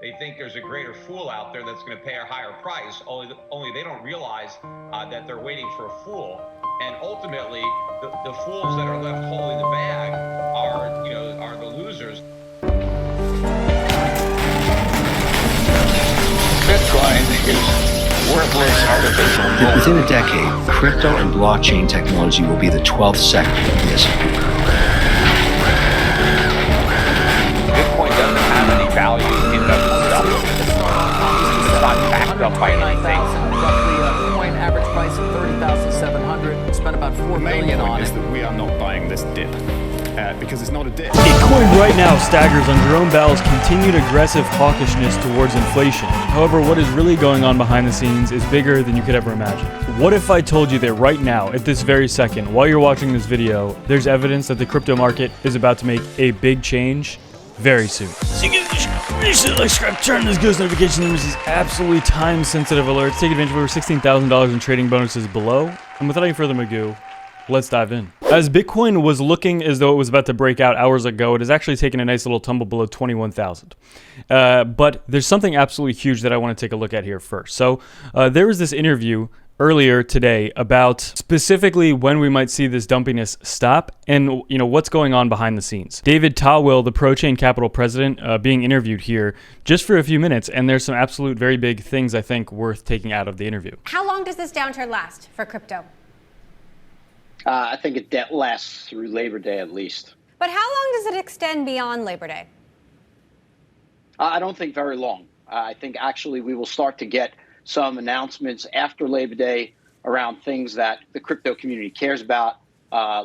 They think there's a greater fool out there that's going to pay a higher price, only they don't realize that they're waiting for a fool. And ultimately, the fools that are left holding the bag are the losers. Bitcoin is worthless artificial gold. Within a decade, crypto and blockchain technology will be the 12th sector of the S&P. Bitcoin doesn't have any value in and of itself. It's not backed up by anything. Roughly a coin average price of 30,700. Spent about $4 million on it. Is that we are not buying this dip. Because it's not a dip. Bitcoin right now staggers on Jerome Powell's continued aggressive hawkishness towards inflation. However, what is really going on behind the scenes is bigger than you could ever imagine. What if I told you that right now, at this very second, while you're watching this video, there's evidence that the crypto market is about to make a big change very soon. So you can subscribe, turn this ghost notification and receive absolutely time-sensitive alerts. Take advantage of over $16,000 in trading bonuses below. And without any further ado, let's dive in. As Bitcoin was looking as though it was about to break out hours ago, it has actually taken a nice little tumble below 21,000. But there's something absolutely huge that I want to take a look at here first. So there was this interview earlier today about specifically when we might see this dumpiness stop and what's going on behind the scenes. David Tawil, the ProChain Capital president, being interviewed here just for a few minutes, and there's some absolute very big things I think worth taking out of the interview. How long does this downturn last for crypto? I think it lasts through Labor Day at least. But how long does it extend beyond Labor Day? I don't think very long. I think actually we will start to get some announcements after Labor Day around things that the crypto community cares about,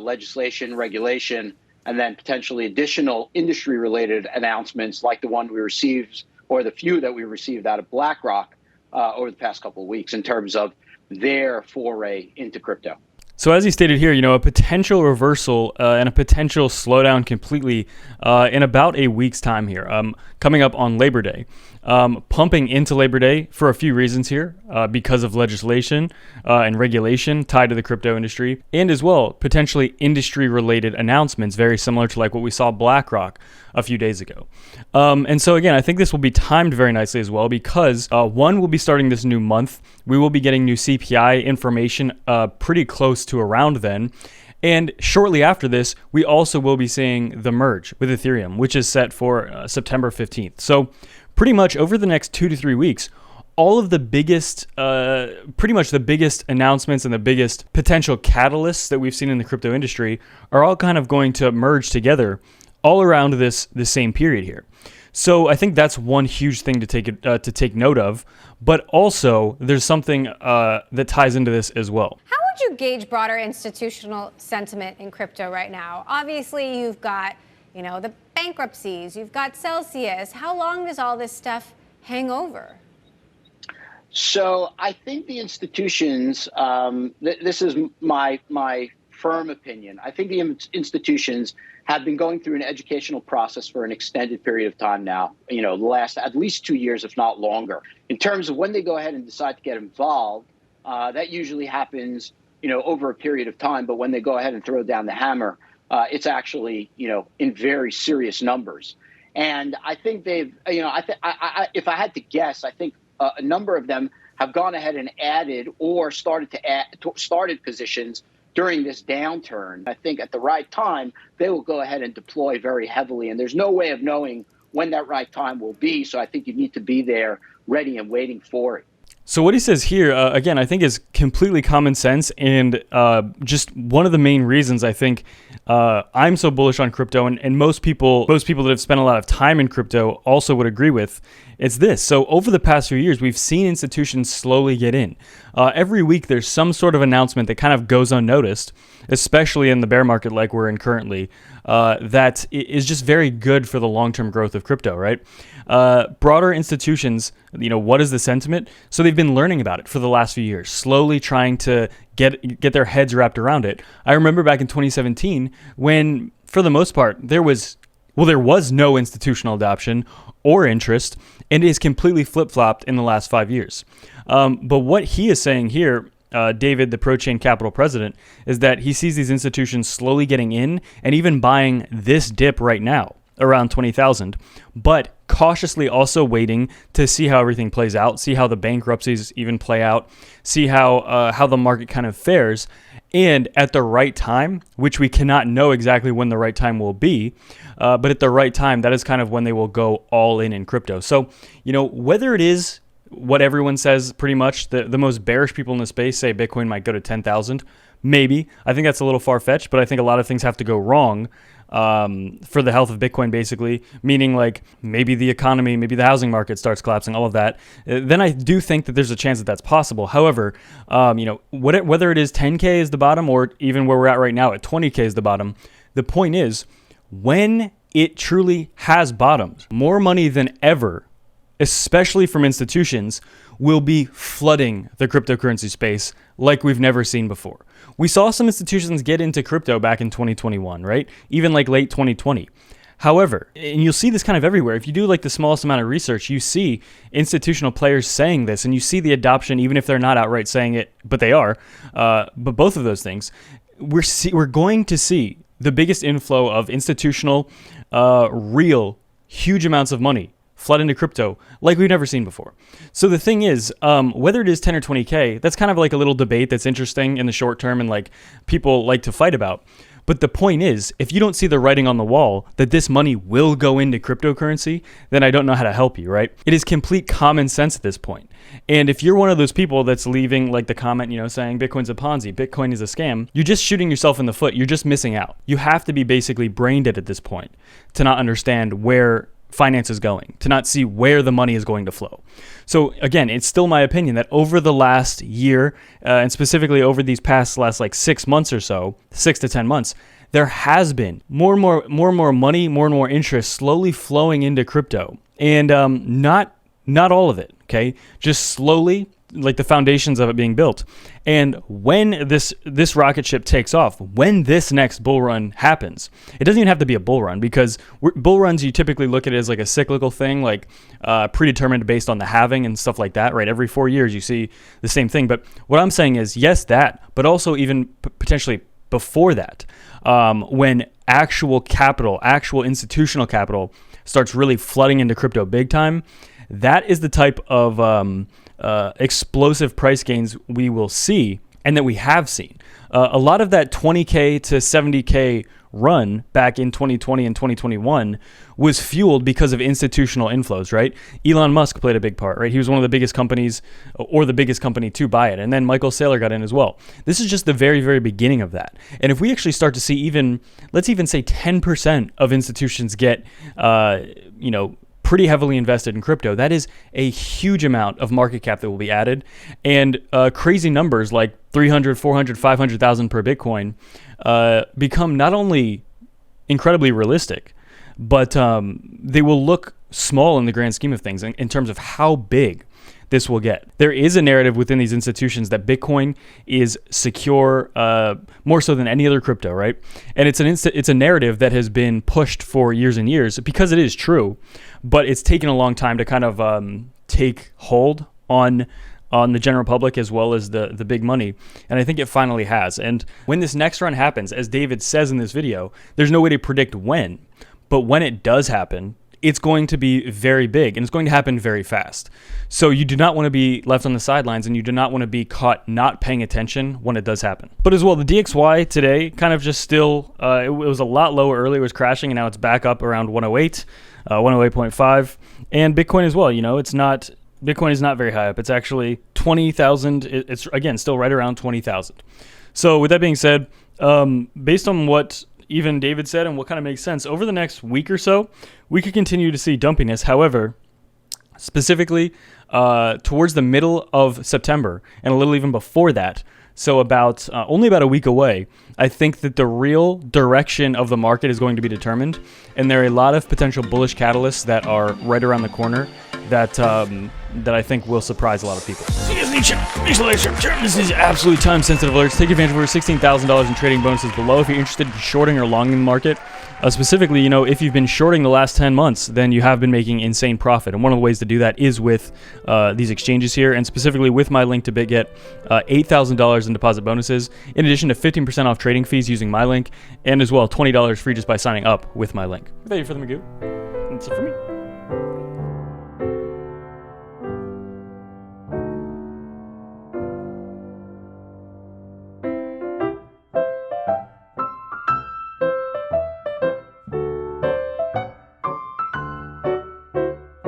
legislation, regulation, and then potentially additional industry-related announcements like the one we received, or the few that we received out of BlackRock over the past couple of weeks in terms of their foray into crypto. So as he stated here, a potential reversal and a potential slowdown completely in about a week's time here, coming up on Labor Day. Pumping into Labor Day for a few reasons here, because of legislation and regulation tied to the crypto industry, and as well, potentially industry-related announcements, very similar to like what we saw BlackRock a few days ago. And so again, I think this will be timed very nicely as well because one, we'll be starting this new month. We will be getting new CPI information pretty close to around then. And shortly after this, we also will be seeing the merge with Ethereum, which is set for September 15th. So pretty much over the next 2 to 3 weeks, all of the biggest, pretty much the biggest announcements and the biggest potential catalysts that we've seen in the crypto industry are all kind of going to merge together all around this same period here. So I think that's one huge thing to take note of, but also there's something that ties into this as well. How would you gauge broader institutional sentiment in crypto right now? Obviously, you've got, the bankruptcies, you've got Celsius. How long does all this stuff hang over? So I think the institutions, this is my firm opinion, I think the institutions have been going through an educational process for an extended period of time now, the last at least 2 years, if not longer. In terms of when they go ahead and decide to get involved, that usually happens, over a period of time. But when they go ahead and throw down the hammer, it's actually, in very serious numbers. And I think they've, if I had to guess, I think a number of them have gone ahead and added or started positions during this downturn. I think at the right time, they will go ahead and deploy very heavily. And there's no way of knowing when that right time will be. So I think you need to be there ready and waiting for it. So what he says here, again, I think is completely common sense and just one of the main reasons I think I'm so bullish on crypto and most people that have spent a lot of time in crypto also would agree with. It's this. So over the past few years, we've seen institutions slowly get in. Every week, there's some sort of announcement that kind of goes unnoticed, especially in the bear market like we're in currently, that is just very good for the long-term growth of crypto, right? Broader institutions, what is the sentiment? So they've been learning about it for the last few years, slowly trying to get their heads wrapped around it. I remember back in 2017 when, for the most part, there was no institutional adoption or interest, and it is completely flip-flopped in the last 5 years. But what he is saying here, David, the ProChain Capital president, is that he sees these institutions slowly getting in and even buying this dip right now. around 20,000, but cautiously also waiting to see how everything plays out, see how the bankruptcies even play out, see how the market kind of fares, and at the right time, which we cannot know exactly when the right time will be, but at the right time, that is kind of when they will go all in crypto. So, whether it is what everyone says, pretty much the most bearish people in the space say Bitcoin might go to 10,000. Maybe. I think that's a little far-fetched, but I think a lot of things have to go wrong for the health of Bitcoin, basically, meaning like maybe the economy, maybe the housing market starts collapsing, all of that. Then I do think that there's a chance that that's possible. However, whether it is 10K is the bottom or even where we're at right now at 20K is the bottom, the point is when it truly has bottomed, more money than ever, especially from institutions, will be flooding the cryptocurrency space like we've never seen before. We saw some institutions get into crypto back in 2021, right? Even like late 2020. However, and you'll see this kind of everywhere, if you do like the smallest amount of research, you see institutional players saying this, and you see the adoption, even if they're not outright saying it, but they are. But both of those things, we're going to see the biggest inflow of institutional, real, huge amounts of money flood into crypto like we've never seen before. So the thing is, whether it is 10 or 20K, that's kind of like a little debate that's interesting in the short term and like people like to fight about. But the point is, if you don't see the writing on the wall that this money will go into cryptocurrency, then I don't know how to help you, right? It is complete common sense at this point. And if you're one of those people that's leaving like the comment, saying Bitcoin's a Ponzi, Bitcoin is a scam, you're just shooting yourself in the foot. You're just missing out. You have to be basically brain dead at this point to not understand where finance is going, to not see where the money is going to flow. So again, it's still my opinion that over the last year, and specifically over these last like 6 months or so, 6 to 10 months, there has been more and more money, more and more interest slowly flowing into crypto. And not all of it, okay? Just slowly, like the foundations of it being built. And when this rocket ship takes off, when this next bull run happens, it doesn't even have to be a bull run, because bull runs, you typically look at it as like a cyclical thing, like predetermined based on the halving and stuff like that, right? Every 4 years you see the same thing. But what I'm saying is, yes, that, but also even potentially before that, when actual capital, actual institutional capital starts really flooding into crypto big time, that is the type of explosive price gains we will see, and that we have seen. A lot of that 20K to 70K run back in 2020 and 2021 was fueled because of institutional inflows, right? Elon Musk played a big part, right? He was one of the biggest companies, or the biggest company to buy it. And then Michael Saylor got in as well. This is just the very, very beginning of that. And if we actually start to see let's even say 10% of institutions get, pretty heavily invested in crypto, that is a huge amount of market cap that will be added. And crazy numbers like 300, 400, 500,000 per Bitcoin become not only incredibly realistic, but they will look small in the grand scheme of things in terms of how big this will get. There is a narrative within these institutions that Bitcoin is secure, more so than any other crypto, right? And it's a narrative that has been pushed for years and years, because it is true, but it's taken a long time to kind of take hold on the general public as well as the big money. And I think it finally has. And when this next run happens, as David says in this video, there's no way to predict when, but when it does happen, it's going to be very big, and it's going to happen very fast. So you do not want to be left on the sidelines, and you do not want to be caught not paying attention when it does happen. But as well, the DXY today kind of just still, it was a lot lower earlier, it was crashing, and now it's back up around 108, 108.5. And Bitcoin as well, Bitcoin is not very high up. It's actually 20,000. It's, again, still right around 20,000. So with that being said, based on what even David said and what kind of makes sense, over the next week or so, we could continue to see dumpiness. However, specifically towards the middle of September and a little even before that, so only about a week away, I think that the real direction of the market is going to be determined, and there are a lot of potential bullish catalysts that are right around the corner that I think will surprise a lot of people. This is absolutely time-sensitive alerts. Take advantage of over $16,000 in trading bonuses below if you're interested in shorting or longing the market. Specifically, you know, if you've been shorting the last 10 months, then you have been making insane profit. And one of the ways to do that is with these exchanges here, and specifically with my link to BitGet, $8,000 in deposit bonuses, in addition to 15% off trading fees using my link, and as well $20 free just by signing up with my link. Thank you for the Magoo. That's it for me.